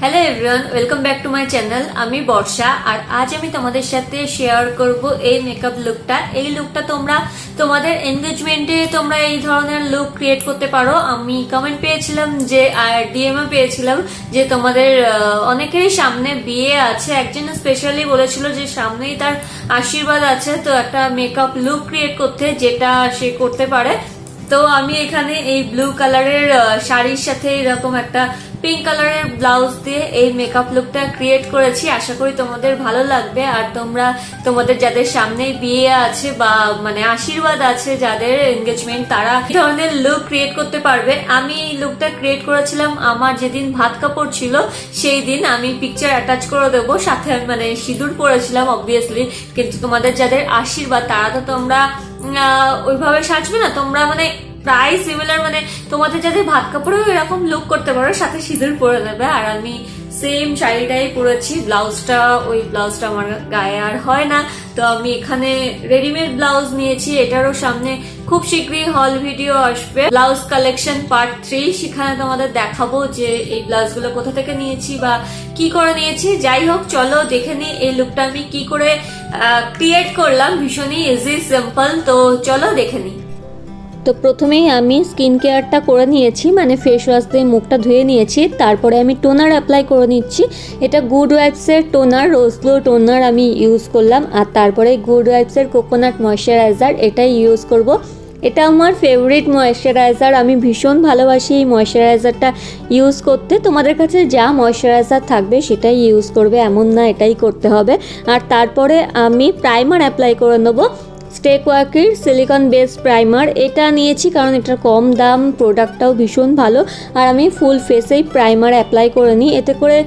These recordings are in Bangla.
Hello everyone, welcome back to my channel. আমি বর্ষা, আর আজ আমি তোমাদের সাথে শেয়ার করব এই মেকআপ লুকটা। এই লুকটা তোমরা তোমাদের এনগেজমেন্টে তোমরা এই ধরনের লুক ক্রিয়েট করতে পারো। আমি কমেন্ট পেয়েছিলাম যে, আর ডিএমও পেয়েছিলাম যে তোমাদের অনেকেরই সামনে বিয়ে আছে। একজন স্পেশালি বলেছিল যে সামনেই তার আশীর্বাদ আছে, তো একটা মেকআপ লুক ক্রিয়েট করতে, যেটা সে করতে পারে। তো আমি এখানে এই ব্লু কালারের শাড়ির সাথে এরকম একটা পিঙ্ক কালারের ব্লাউজ দিয়ে এই মেকআপ লুকটা ক্রিয়েট করেছি। আশা করি তোমাদের ভালো লাগবে, আর তোমরা তোমাদের যাদের সামনে বিয়ে আছে বা মানে আশীর্বাদ আছে, যাদের এনগেজমেন্ট, তারা এই ধরনের লুক ক্রিয়েট করতে পারবে। আমি এই লুকটা ক্রিয়েট করেছিলাম আমার যেদিন ভাত কাপড় ছিল সেই দিন। আমি পিকচার অ্যাটাচ করে দেবো, সাথে মানে সিঁদুর পরেছিলাম অবভিয়াসলি। কিন্তু তোমাদের যাদের আশীর্বাদ, তারা তো তোমরা ওইভাবে সাজবে না, তোমরা মানে প্রায় সিমিলার, মানে তোমাদের যাদের ভাত কাপড়েও এরকম লুক করতে পারো, সাথে সিঁদুর পরে নেবে। আর আমি সেম শাড়িটাই পরেছি। ওই ব্লাউজটা আমার গায়ে আর হয় না, তো আমি এখানে রেডিমেড ব্লাউজ নিয়েছি। এটারও সামনে খুব শীঘ্রই হল ভিডিও আসবে, ব্লাউজ কালেকশন পার্ট 3। সেখানে তোমাদের দেখাবো যে এই ব্লাউজগুলো কোথা থেকে নিয়েছি বা কি করে নিয়েছি। যাই হোক, চলো দেখে নিই এই লুকটা আমি কি করে ক্রিয়েট করলাম। ভীষণই ইজি, সিম্পল, তো চলো দেখে নিই। তো প্রথমেই আমি স্কিন কেয়ারটা করে নিয়েছি, মানে ফেস ওয়াশ দিয়ে মুখটা ধুয়ে নিয়েছি। তারপরে আমি টোনার অ্যাপ্লাই করে নিচ্ছি। এটা গুড ওয়াইবসের টোনার, রোজ গ্লো টোনার আমি ইউজ করলাম। আর তারপরে গুড ওয়াইবসের কোকোনাট ময়শ্চারাইজার, এটাই ইউজ করব। এটা আমার ফেভারিট ময়শ্চারাইজার, আমি ভীষণ ভালোবাসি এই ময়শ্চারাইজারটা ইউজ করতে। তোমাদের কাছে যা ময়শ্চারাইজার থাকবে সেটাই ইউজ করবে, এমন না এটাই করতে হবে। আর তারপরে আমি প্রাইমার অ্যাপ্লাই করে নেবো। স্টেক ওয়ার্কের সিলিকন বেসড প্রাইমার এটা নিয়েছি, কারণ এটার কম দাম, প্রোডাক্টটাও ভীষণ ভালো। আর আমি ফুল ফেসেই প্রাইমার অ্যাপ্লাই করে নিই, এতে করে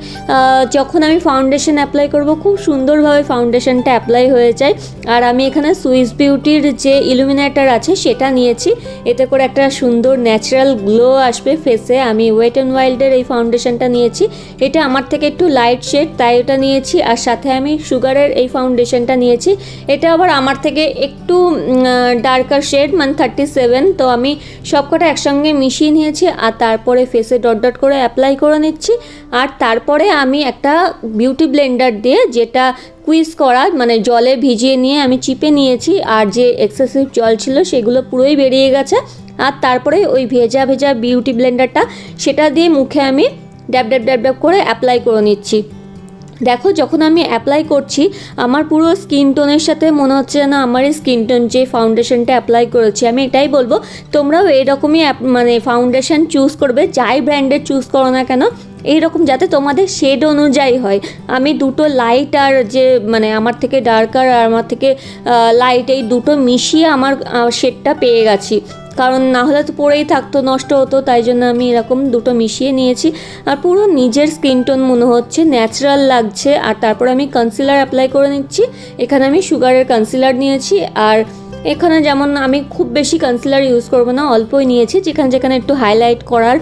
যখন আমি ফাউন্ডেশন অ্যাপ্লাই করব খুব সুন্দরভাবে ফাউন্ডেশনটা অ্যাপ্লাই হয়ে যায়। আর আমি এখানে সুইস বিউটির যে ইলুমিনেটর আছে সেটা নিয়েছি, এতে করে একটা সুন্দর ন্যাচারাল গ্লো আসবে ফেসে। আমি ওয়েট অ্যান্ড ওয়াইল্ডের এই ফাউন্ডেশনটা নিয়েছি, এটা আমার থেকে একটু লাইট শেড, তাই এটা নিয়েছি। আর সাথে আমি সুগারের এই ফাউন্ডেশনটা নিয়েছি, এটা আবার আমার থেকে একটু ডার্কার শেড, মানে 37। তো আমি সবকটা একসঙ্গে মিশিয়ে নিয়েছি, আর তারপরে ফেসে ডট ডট করে অ্যাপ্লাই করে নিচ্ছি। আর তারপরে আমি একটা বিউটি ব্লেন্ডার দিয়ে, যেটা কুইজ করা, মানে জলে ভিজিয়ে নিয়ে আমি চিপে নিয়েছি, আর যে এক্সেসিভ জল ছিল সেগুলো পুরোই বেরিয়ে গেছে। আর তারপরে ওই ভেজা ভেজা বিউটি ব্লেন্ডারটা, সেটা দিয়ে মুখে আমি ড্যাব ড্যাব ড্যাব ড্যাব করে অ্যাপ্লাই করে নিচ্ছি। দেখো, যখন আমি অ্যাপ্লাই করছি আমার পুরো স্কিন টোনের সাথে মনে হচ্ছে না আমার এই স্কিন টোন যে ফাউন্ডেশনটা অ্যাপ্লাই করেছি। আমি এটাই বলবো, তোমরাও এইরকমই মানে ফাউন্ডেশন চুজ করবে, যাই ব্র্যান্ডের চুজ করো না কেন, এইরকম যাতে তোমাদের শেড অনুযায়ী হয়। আমি দুটো লাইট আর যে মানে আমার থেকে ডার্কার আর আমার থেকে লাইট, এই দুটো মিশিয়ে আমার শেডটা পেয়ে গেছি, কারণ না হলে তো পরেই থাকতো, নষ্ট হতো। তাই জন্য আমি এরকম দুটো মিশিয়ে নিয়েছি, আর পুরো নিজের স্কিন টোন মনে হচ্ছে, ন্যাচারাল লাগছে। আর তারপর আমি কনসিলার অ্যাপ্লাই করে নিচ্ছি। এখানে আমি সুগারের কনসিলার নিয়েছি, আর এখানে যেমন আমি খুব বেশি কনসিলার ইউজ করবো না, অল্পই নিয়েছি। যেখানে যেখানে একটু হাইলাইট করার,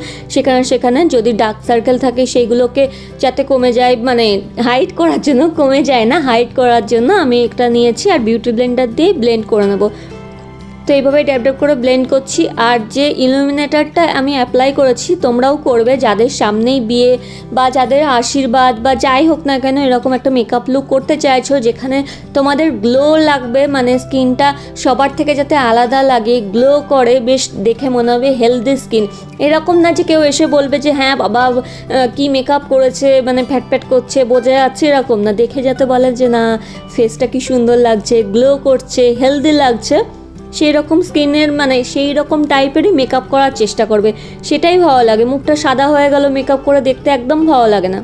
সেখানে যদি ডার্ক সার্কেল থাকে সেইগুলোকে যাতে কমে যায়, মানে হাইট করার জন্য, কমে যায় না, হাইট করার জন্য আমি একটা নিয়েছি। আর বিউটি ব্লেন্ডার দিয়ে ব্লেন্ড করে নেবো। তো এইভাবে ড্যাব ড্যাব করে ব্লেন্ড করছি। আর যে ইলুমিনেটরটা আমি অ্যাপ্লাই করেছি, তোমরাও করবে যাদের সামনেই বিয়ে বা যাদের আশীর্বাদ বা যাই হোক না কেন, এরকম একটা মেকআপ লুক করতে চাইছো যেখানে তোমাদের গ্লো লাগবে, মানে স্কিনটা সবার থেকে যাতে আলাদা লাগে, গ্লো করে, বেশ দেখে মনে হবে হেলদি স্কিন। এরকম না যে কেউ এসে বলবে যে হ্যাঁ বাবা কি মেকআপ করেছে, মানে ফ্যাট ফ্যাট করছে, বোঝা যাচ্ছে, এরকম না। দেখে যাতে বলে যে না ফেসটা কি সুন্দর লাগছে, গ্লো করছে, হেলদি লাগছে, সেই রকম স্কিনের, মানে সেই রকম টাইপেরই মেকআপ করার চেষ্টা করবে, সেটাই ভালো লাগে। মুখটা সাদা হয়ে গেল মেকআপ করে, দেখতে একদম ভালো লাগে না।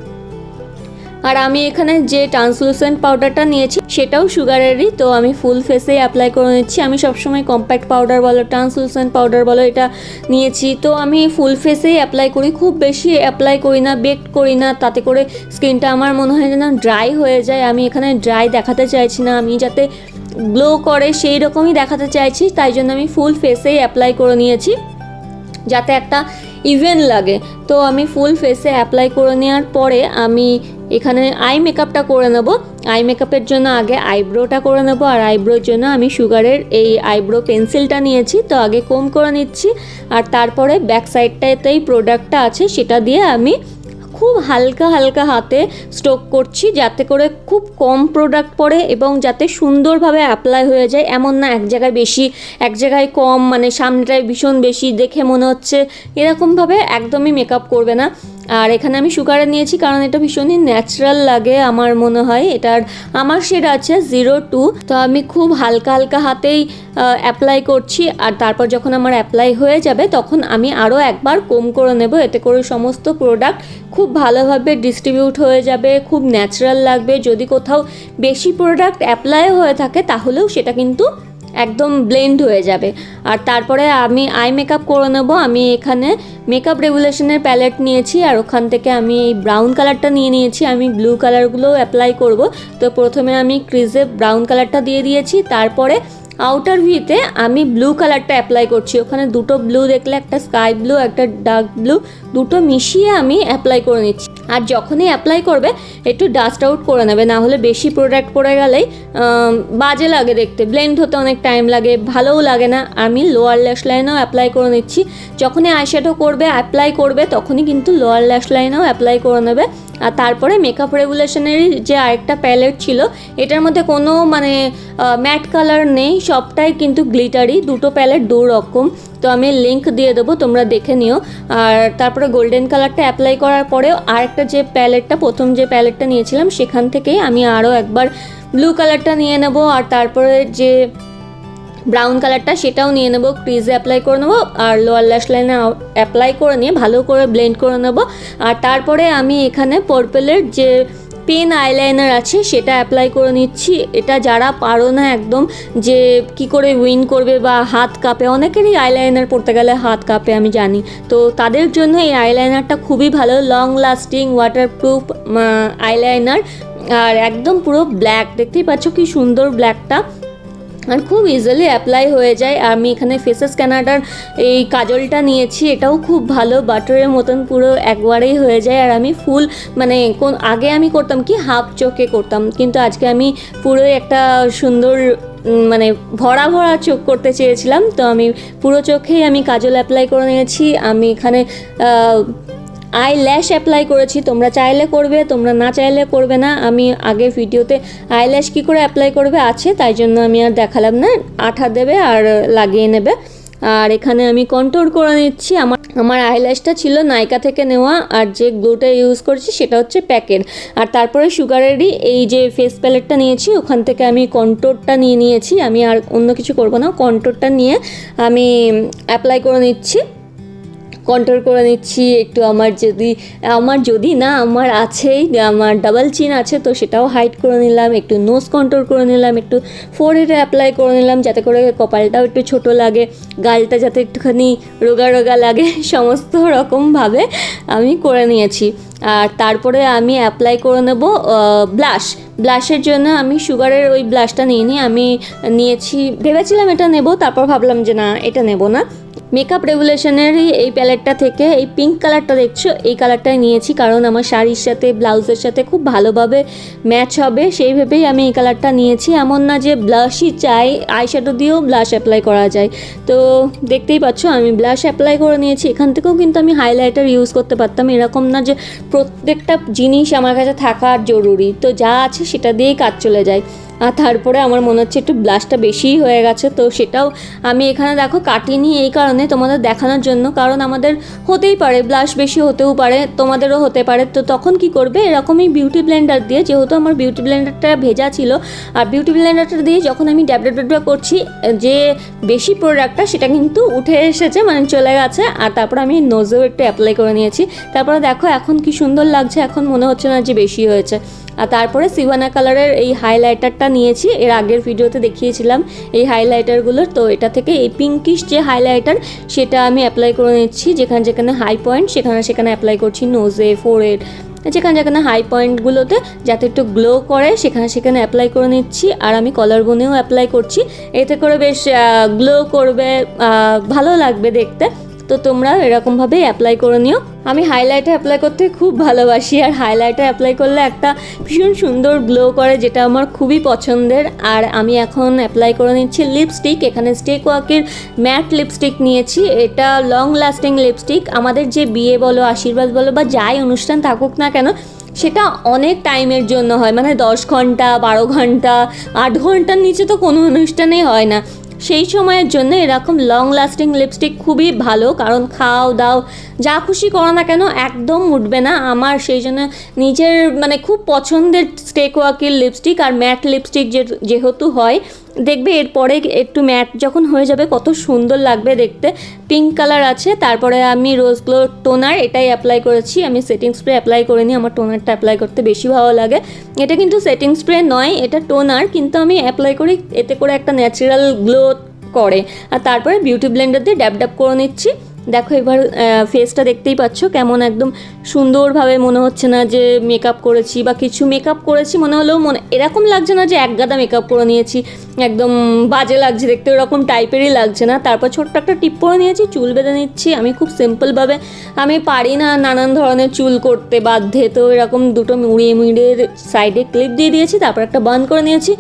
আর আমি এখানে যে ট্রান্সলুসেন্ট পাউডারটা নিয়েছি সেটাও সুগারেরই, তো আমি ফুল ফেসেই অ্যাপ্লাই করে নিচ্ছি। আমি সবসময় কম্প্যাক্ট পাউডার বলো, ট্রান্সলুসেন্ট পাউডার বলো, এটা নিয়েছি। তো আমি ফুল ফেসেই অ্যাপ্লাই করি, খুব বেশি অ্যাপ্লাই করি না, বেক করি না, তাতে করে স্কিনটা আমার মনে হয় যেন ড্রাই হয়ে যায়। আমি এখানে ড্রাই দেখাতে চাইছি না, আমি যাতে গ্লো করে সেই রকমই দেখাতে চাইছি, তাই জন্য আমি ফুল ফেসেই অ্যাপ্লাই করে নিয়েছি যাতে একটা ইভেন লাগে। তো আমি ফুল ফেসে অ্যাপ্লাই করে নেওয়ার পরে আমি এখানে আই মেকআপটা করে নেব। আই মেকআপের জন্য আগে আইব্রোটা করে নেব, আর আইব্রোর জন্য আমি সুগারের এই আইব্রো পেন্সিলটা নিয়েছি। তো আগে কোম করে নিচ্ছি, আর তারপরে ব্যাক সাইডটাতেই প্রোডাক্টটা আছে সেটা দিয়ে আমি খুব হালকা হালকা হাতে স্ট্রোক করছি, যাতে করে খুব কম প্রোডাক্ট পড়ে এবং যাতে সুন্দরভাবে অ্যাপ্লাই হয়ে যায়। এমন না এক জায়গায় বেশি এক জায়গায় কম, মানে সামনেটায় ভীষণ বেশি দেখে মনে হচ্ছে, এরকমভাবে একদমই মেকআপ করবে না। আর এখানে আমি সুগারে নিয়েছি কারণ এটা ভীষণই ন্যাচারাল লাগে আমার মনে হয়। এটার আমার শেড আছে 02, তো আমি খুব হালকা হালকা হাতেই অ্যাপ্লাই করছি। আর তারপর যখন আমার অ্যাপ্লাই হয়ে যাবে তখন আমি আরও একবার কোম করে নেব, এতে করে সমস্ত প্রোডাক্ট খুব ভালোভাবে ডিস্ট্রিবিউট হয়ে যাবে, খুব ন্যাচারাল লাগবে। যদি কোথাও বেশি প্রোডাক্ট অ্যাপ্লাই হয়ে থাকে তাহলেও সেটা কিন্তু একদম ব্লেন্ড হয়ে যাবে। আর তারপরে আমি আই মেকআপ করে নেব। আমি এখানে মেকআপ রেগুলেশনের প্যালেট নিয়েছি আর ওখান থেকে আমি এই ব্রাউন কালারটা নিয়ে নিয়েছি। আমি ব্লু কালারগুলোও অ্যাপ্লাই করব। তো প্রথমে আমি ক্রিজে ব্রাউন কালারটা দিয়ে দিয়েছি, তারপরে আউটার ভিতে আমি ব্লু কালারটা অ্যাপ্লাই করছি। ওখানে দুটো ব্লু দেখলে, একটা স্কাই ব্লু একটা ডার্ক ব্লু, দুটো মিশিয়ে আমি অ্যাপ্লাই করে নিচ্ছি। আর যখনই অ্যাপ্লাই করবে একটু ডাস্ট আউট করে নেবে, না হলে বেশি প্রোডাক্ট পড়ে গেলেই বাজে লাগে দেখতে, ব্লেন্ড হতে অনেক টাইম লাগে, ভালোও লাগে না। আমি লোয়ার ল্যাশ লাইনেও অ্যাপ্লাই করে নিচ্ছি। যখনই আইশ্যাডো করবে অ্যাপ্লাই করবে তখনই কিন্তু লোয়ার ল্যাশ লাইনেও অ্যাপ্লাই করে নেবে। আর তারপরে মেকআপ রেগুলেশনেরই যে আরেকটা প্যালেট ছিল, এটার মধ্যে কোনো মানে ম্যাট কালার নেই, সবটাই কিন্তু গ্লিটারি। দুটো প্যালেট দু রকম, তো আমি লিঙ্ক দিয়ে দেবো, তোমরা দেখে নিও। আর তারপরে গোল্ডেন কালারটা অ্যাপ্লাই করার পরেও আরেকটা যে প্যালেটটা, প্রথম যে প্যালেটটা নিয়েছিলাম সেখান থেকেই আমি আরও একবার ব্লু কালারটা নিয়ে নেব। আর তারপরে যে ব্রাউন কালারটা সেটাও নিয়ে নেব, ক্রিজে অ্যাপ্লাই করে নেবো আর লোয়ার ল্যাশ লাইনে অ্যাপ্লাই করে নিয়ে ভালো করে ব্লেন্ড করে নেব। আর তারপরে আমি এখানে পার্পলের যে পেন আইলাইনার আছে সেটা অ্যাপ্লাই করে নিচ্ছি। এটা যারা পারো না একদম যে কি করে উইন করবে বা হাত কাঁপে, অনেকেরই আইলাইনার পরতে গেলে হাত কাঁপে আমি জানি, তো তাদের জন্য এই আইলাইনারটা খুবই ভালো, লং লাস্টিং ওয়াটারপ্রুফ আইলাইনার। আর একদম পুরো ব্ল্যাক, দেখতেই পাচ্ছ কি সুন্দর ব্ল্যাকটা, আর খুব ইজিলি অ্যাপ্লাই হয়ে যায়। আমি এখানে ফেসেস ক্যানাডার এই কাজলটা নিয়েছি, এটাও খুব ভালো, বাটারের মতন পুরো একবারেই হয়ে যায়। আর আমি ফুল মানে আগে আমি করতাম কি হাফ চোখে করতাম, কিন্তু আজকে আমি পুরোই একটা সুন্দর মানে ভরা ভরা চোখ করতে চেয়েছিলাম, তো আমি পুরো চোখেই আমি কাজল অ্যাপ্লাই করে নিয়েছি। আমি এখানে আই ল্যাশ অ্যাপ্লাই করেছি, তোমরা চাইলে করবে, তোমরা না চাইলে করবে না। আমি আগের ভিডিওতে আই ল্যাশ কী করে অ্যাপ্লাই করবে আছে, তাই জন্য আমি আর দেখালাম না, আঠা দেবে আর লাগিয়ে নেবে। আর এখানে আমি কন্ট্রোল করে নিচ্ছি। আমার আইল্যাশটা ছিল নাইকা থেকে নেওয়া, আর যে গ্লুটা ইউজ করছি সেটা হচ্ছে প্যাকের। আর তারপরে সুগারেরই এই যে ফেস প্যালেটটা নিয়েছি, ওখান থেকে আমি কন্ট্রোলটা নিয়ে নিয়েছি। আমি আর অন্য কিছু করব না, কন্ট্রোলটা নিয়ে আমি অ্যাপ্লাই করে নিচ্ছি, কন্ট্রোল করে নিচ্ছি একটু। আমার আছেই, আমার ডাবল চিন আছে, তো সেটাও হাইড করে নিলাম, একটু নোজ কন্ট্রোল করে নিলাম, একটু ফোরহেডে অ্যাপ্লাই করে নিলাম যাতে করে কপালটাও একটু ছোট লাগে, গালটা যাতে একটুখানি রোগা রোগা লাগে, সমস্ত রকমভাবে আমি করে নিয়েছি। আর তারপরে আমি অ্যাপ্লাই করে নেব ব্লাশের জন্য আমি সুগারের ওই ব্লাশটা আমি নিয়েছি, ভেবেছিলাম এটা নেব, তারপর ভাবলাম যে না এটা নেব না। মেকআপ রেগুলেশনেরই এই প্যালেটটা থেকে এই পিঙ্ক কালারটা দেখছো, এই কালারটাই নিয়েছি, কারণ আমার শাড়ির সাথে ব্লাউজের সাথে খুব ভালোভাবে ম্যাচ হবে, সেই ভেবেই আমি এই কালারটা নিয়েছি। এমন না যে ব্লাশই চাই, আইশ্যাডো দিয়েও ব্লাশ অ্যাপ্লাই করা যায়, তো দেখতেই পাচ্ছ আমি ব্লাশ অ্যাপ্লাই করে নিয়েছি। এখান থেকেও কিন্তু আমি হাইলাইটার ইউজ করতে পারতাম, এরকম না যে প্রত্যেকটা জিনিস আমার কাছে থাকা জরুরি, তো যা আছে সেটা দিয়েই কাজ চলে যায়। আর তারপরে আমার মনে হচ্ছে একটু ব্লাশটা বেশিই হয়ে গেছে, তো সেটাও আমি এখানে দেখো কাটিনি এই কারণে তোমাদের দেখানোর জন্য, কারণ আমাদের হতেই পারে ব্লাশ বেশি হতেও পারে, তোমাদেরও হতে পারে, তো তখন কি করবে এরকমই বিউটি ব্লেন্ডার দিয়ে, যেহেতু আমার বিউটি ব্লেন্ডারটা ভেজা ছিল, আর বিউটি ব্লেন্ডারটা দিয়ে যখন আমি ড্যাবডা করছি যে বেশি প্রোডাক্টটা সেটা কিন্তু উঠে এসেছে, মানে চলে গেছে। আর তারপর আমি নোজেও একটু অ্যাপ্লাই করে নিয়েছি, তারপরে দেখো এখন কি সুন্দর লাগছে, এখন মনে হচ্ছে না যে বেশি হয়েছে। আর তারপরে সিভানা কালারের এই হাইলাইটারটা নিয়েছি, এর আগের ভিডিওতে দেখিয়েছিলাম এই হাইলাইটারগুলোর, তো এটা থেকে এই পিঙ্কিশ যে হাইলাইটার সেটা আমি অ্যাপ্লাই করে নিচ্ছি, যেখানে যেখানে হাই পয়েন্ট সেখানে অ্যাপ্লাই করছি, নোজে ফোরহেড যেখানে হাই পয়েন্টগুলোতে যাতে একটু গ্লো করে সেখানে অ্যাপ্লাই করে নিচ্ছি। আর আমি কলার বোনেও অ্যাপ্লাই করছি, এতে করে বেশ গ্লো করবে, ভালো লাগবে দেখতে। তো তোমরা এরকম ভাবে অ্যাপ্লাই করে নিও। আমি হাইলাইটার অ্যাপ্লাই করতে খুব ভালোবাসি, আর হাইলাইটার অ্যাপ্লাই করলে একটা ভীষণ সুন্দর গ্লো করে, যেটা আমার খুবই পছন্দের। আর আমি এখন অ্যাপ্লাই করে নিচ্ছি লিপস্টিক। এখানে স্টেক ওয়াকের ম্যাট লিপস্টিক নিয়েছি। এটা লং লাস্টিং লিপস্টিক। আমাদের যে বিয়ে বলো, আশীর্বাদ বলো, বা যাই অনুষ্ঠান থাকুক না কেন, সেটা অনেক টাইমের জন্য হয়, মানে 10 ঘন্টা, 12 ঘন্টা, 8 ঘন্টার নিচে তো কোনো অনুষ্ঠানেই হয় না। সেই সময়ের জন্য এরকম লং লাস্টিং লিপস্টিক খুবই ভালো, কারণ খাও দাও যা খুশি করো না কেন একদম উঠবে না। আমার সেই জন্য নিজের মানে খুব পছন্দের স্টেক ওয়াকের লিপস্টিক। আর ম্যাট লিপস্টিক যেহেতু হয়, দেখবে এরপরে একটু ম্যাট যখন হয়ে যাবে কত সুন্দর লাগবে দেখতে। পিঙ্ক কালার আছে। তারপরে আমি রোজ গ্লো টোনার এটাই অ্যাপ্লাই করেছি। আমি সেটিং স্প্রে অ্যাপ্লাই করিনি, আমার টোনারটা অ্যাপ্লাই করতে বেশি ভালো লাগে। এটা কিন্তু সেটিং স্প্রে নয়, এটা টোনার, কিন্তু আমি অ্যাপ্লাই করি, এতে করে একটা ন্যাচারাল গ্লো করে। আর তারপরে বিউটি ব্লেন্ডার দিয়ে ড্যাব ড্যাব করে নিচ্ছি। দেখো এবার ফেসটা দেখতেই পাচ্ছ কেমন একদম সুন্দরভাবে, মনে হচ্ছে না যে মেকআপ করেছি বা কিছু। মেকআপ করেছি মনে হলেও এরকম লাগছে না যে এক গাদা মেকআপ করে নিয়েছি, একদম বাজে লাগছে দেখতে, ওরকম টাইপেরই লাগছে না। তারপর ছোট্ট একটা টিপ করে নিয়েছি, চুল বেঁধে নিচ্ছি। আমি খুব সিম্পলভাবে, আমি পারি না নানান ধরনের চুল করতে বাধ্যে, তো এরকম দুটো মুড়িয়ে সাইডে ক্লিপ দিয়ে দিয়েছি। তারপর একটা বান করে নিয়েছি।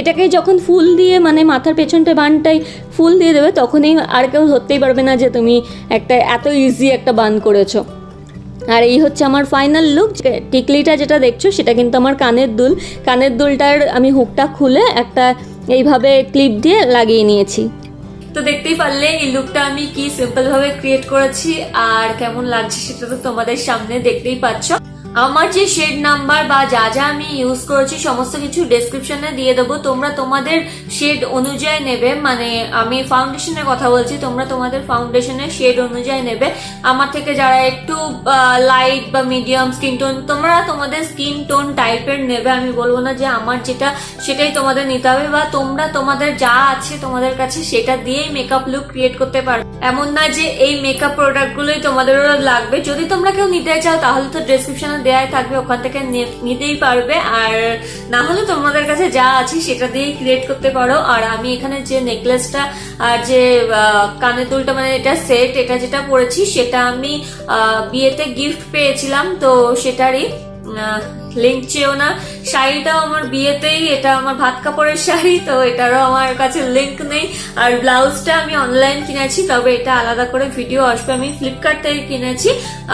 এটাকে যখন ফুল দিয়ে, মানে মাথার পেছনটা বানটাই ফুল দিয়ে দেবে, তখনই আর কেউ ধরতেই পারবে না যে তুমি একটা এত ইজি একটা বান করেছো। আর এই হচ্ছে আমার ফাইনাল লুক। টিকলিটা যেটা দেখছো সেটা কিন্তু আমার কানের দুল। কানের দুলটার আমি হুকটা খুলে একটা এইভাবে ক্লিপ দিয়ে লাগিয়ে নিয়েছি। তো দেখতেই পারলে এই লুকটা আমি কি সিম্পল ভাবে ক্রিয়েট করেছি, আর কেমন লাগছে সেটা তো তোমাদের সামনে দেখতেই পাচ্ছ। আমার যে শেড নাম্বার বা যা যা আমি ইউজ করেছি সমস্ত কিছু ডেসক্রিপশনে দিয়ে দেবো। তোমরা তোমাদের শেড অনুযায়ী নেবে, মানে আমি ফাউন্ডেশনের কথা বলছি, তোমরা তোমাদের ফাউন্ডেশনের শেড অনুযায়ী নেবে। আমার থেকে যারা একটু লাইট বা মিডিয়াম স্কিন টোন, তোমরা তোমাদের স্কিন টোন টাইপের নেবে। আমি বলবো না যে আমার যেটা সেটাই তোমাদের নিতে হবে, বা তোমরা তোমাদের যা আছে তোমাদের কাছে সেটা দিয়েই মেকআপ লুক ক্রিয়েট করতে পারবে। এমন না যে এই মেকআপ প্রোডাক্ট গুলোই তোমাদেরও লাগবে। যদি তোমরা কেউ নিতে চাও তাহলে তো ডেসক্রিপশনে দেয়াই থাকবে, ওখান থেকে নিতেই পারবে। আর না হলে তোমাদের কাছে যা আছে সেটা দিয়েই ক্রিয়েট করতে পারো। আর আমি এখানে যে নেকলেসটা আর যে কানের দুলটা, মানে এটা সেট, এটা যেটা পরেছি সেটা আমি বিয়েতে গিফট পেয়েছিলাম, তো সেটারই লিঙ্ক চেয়েও না। শাড়িটাও আমার বিয়েতেই, এটা আমার ভাত কাপড়ের শাড়ি, তো এটারও আমার কাছে লিঙ্ক নেই। আর ব্লাউজটা আমি অনলাইন কিনেছি, তবে এটা আলাদা করে ভিডিও আসবে, আমি ফ্লিপকার্ট থেকে কিনেছি।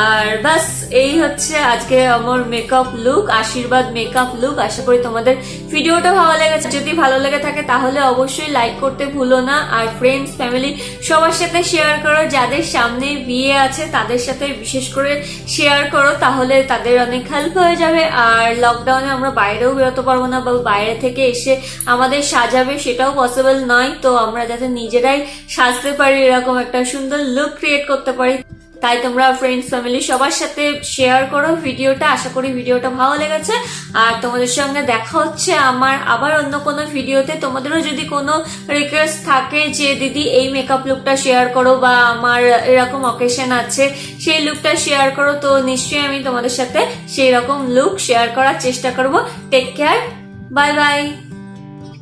আর বাস এই হচ্ছে আজকে আমার মেকআপ লুক, আশীর্বাদ মেকআপ লুক। আশা করি তোমাদের ভিডিওটা ভালো লেগেছে। যদি ভালো লেগে থাকে তাহলে অবশ্যই লাইক করতে ভুলো না, আর ফ্রেন্ডস ফ্যামিলি সবার সাথে শেয়ার করো। যাদের সামনে বিয়ে আছে তাদের সাথে বিশেষ করে শেয়ার করো, তাহলে তাদের অনেক হেল্প হয়ে যাবে। আর লকডাউনে আমরা বাইরেও বেরোতে পারবো না, বা বাইরে থেকে এসে আমাদের সাজাবে সেটাও পসিবল নয়। তো আমরা যাতে নিজেরাই সাজতে পারি, এরকম একটা সুন্দর লুক ক্রিয়েট করতে পারি, তাই তোমরা ফ্রেন্ডস ফ্যামিলি সবার সাথে শেয়ার করো ভিডিওটা। আশা করি ভিডিওটা ভালো লেগেছে। আর তোমাদের সঙ্গে দেখা হচ্ছে আমার আবার অন্য কোনো ভিডিওতে। তোমাদেরও যদি কোনো রিকোয়েস্ট থাকে যে দিদি এই মেকআপ লুকটা শেয়ার করো, বা আমার এরকম অকেশন আছে সেই লুকটা শেয়ার করো, তো নিশ্চয়ই আমি তোমাদের সাথে সেই রকম লুক শেয়ার করার চেষ্টা করব। Take care, bye by.